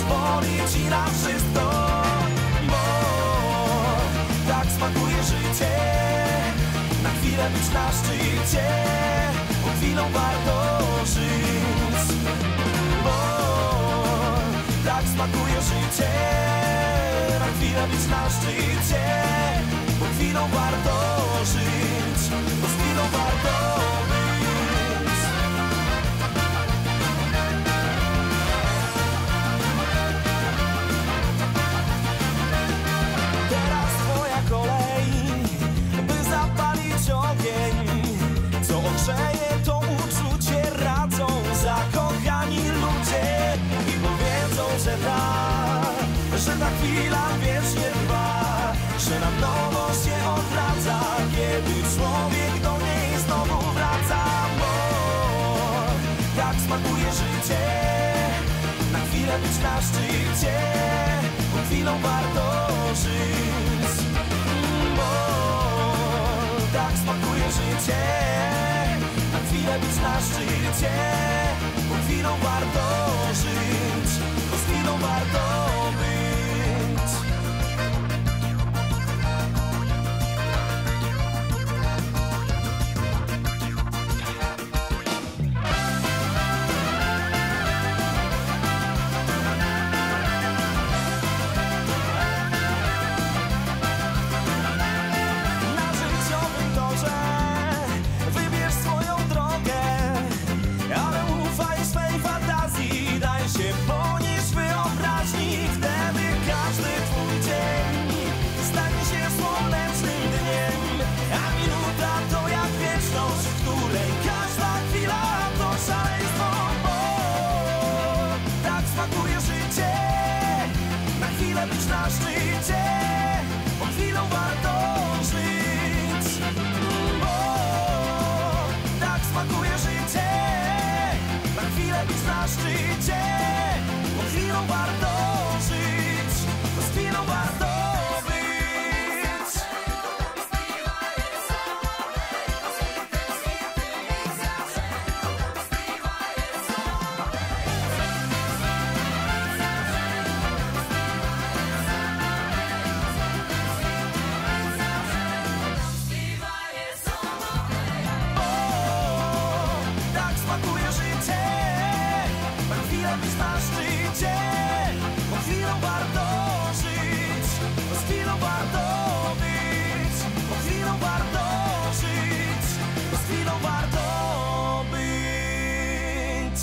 pozwoli ci na wszystko, bo tak smakuje życie. Na chwilę być na szczycie, bo chwilą warto żyć, bo tak smakuje życie. Na chwilę być na szczycie, bo chwilą warto żyć, bo z chwilą warto być. Teraz twoja kolej, by zapalić ogień, co ogrzeje to uczucie. Radzą zakochani ludzie i powiedzą, że ta chwila wiecznie trwa, że na nowo się odradza, kiedy człowiek do niej znowu wraca, bo tak smakuje życie. Na chwilę być na szczycie, bo chwilą warto żyć, bo tak smakuje życie. Na chwilę być na szczycie, bo chwilą warto żyć, bo z chwilą warto być. Na życiowym torze wybierz swoją drogę, ale ufaj swej fantazji, daj się ponieść wyobraźni. Wtedy każdy twój dzień stanie się słonecznym dniem, a minuta to jak wieczność, w której każda chwila to szaleństwo, bo tak smakuje życie. Na chwilę być na szczycie, bo chwilą warto żyć, bo tak smakuje życie. Na chwilę być na szczycie, bo chwilą warto żyć, bo z chwilą warto być. Tak smakuje życie. Na chwilę być na szczycie, bo chwilą warto żyć, bo z chwilą warto być, bo chwilą warto żyć, bo z chwilą warto być.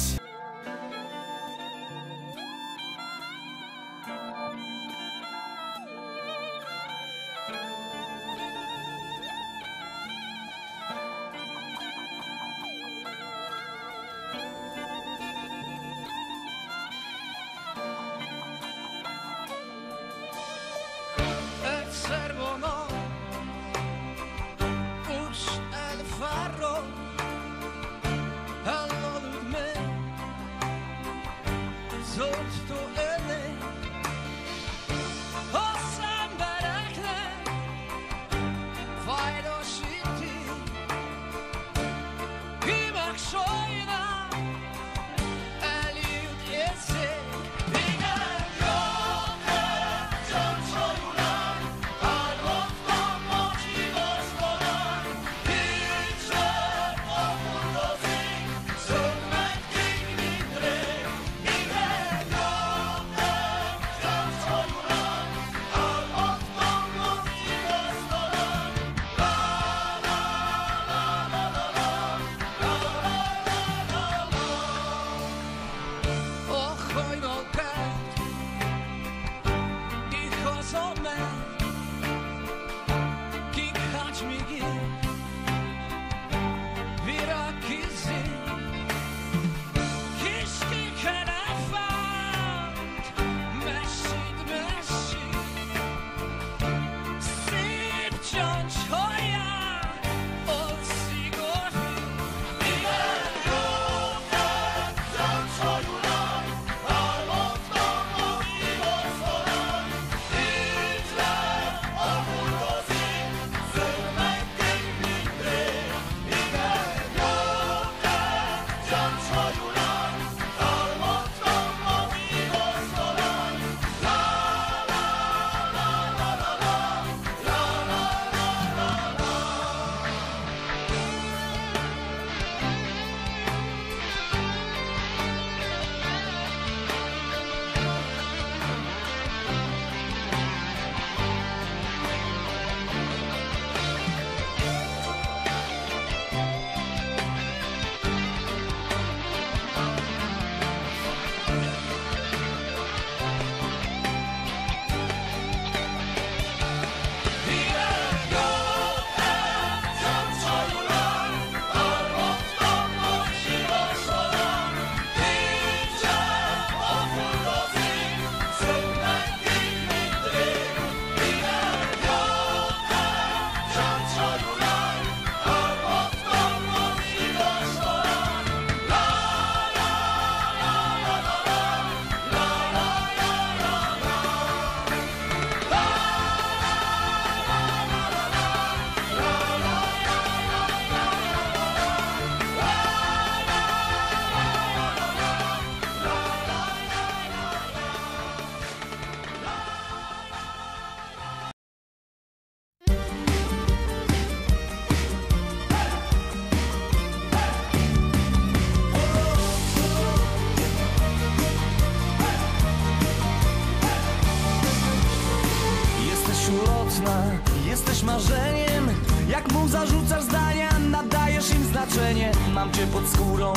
mam cię pod skórą,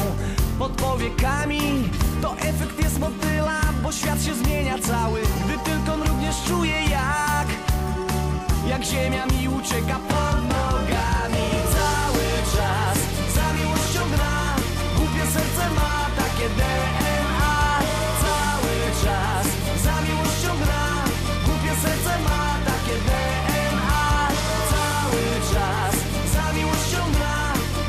pod powiekami. To efekt jest motyla, bo świat się zmienia cały, gdy tylko mrugniesz, czuję jak ziemia mi ucieka pod nogami. Cały czas za miłością gra, głupie serce ma takie DNA. Cały czas za miłością gra, głupie serce ma takie DNA. Cały czas za miłością gra,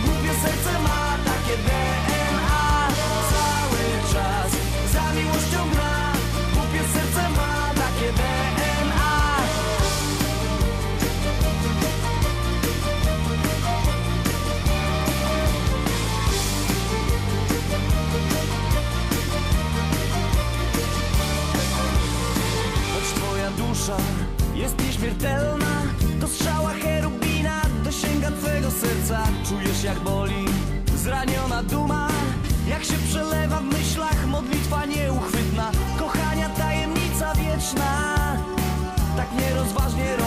głupie serce ma takie DNA. Cały czas za miłością gra, głupie serce ma takie DNA. Choć twoja dusza jest nieśmiertelna, do strzała cherubina dosięga twego serca. Czujesz jak boli zraniona duma, jak się przelewa w myślach modlitwa nieuchwytna. Kochania tajemnica wieczna, tak nierozważnie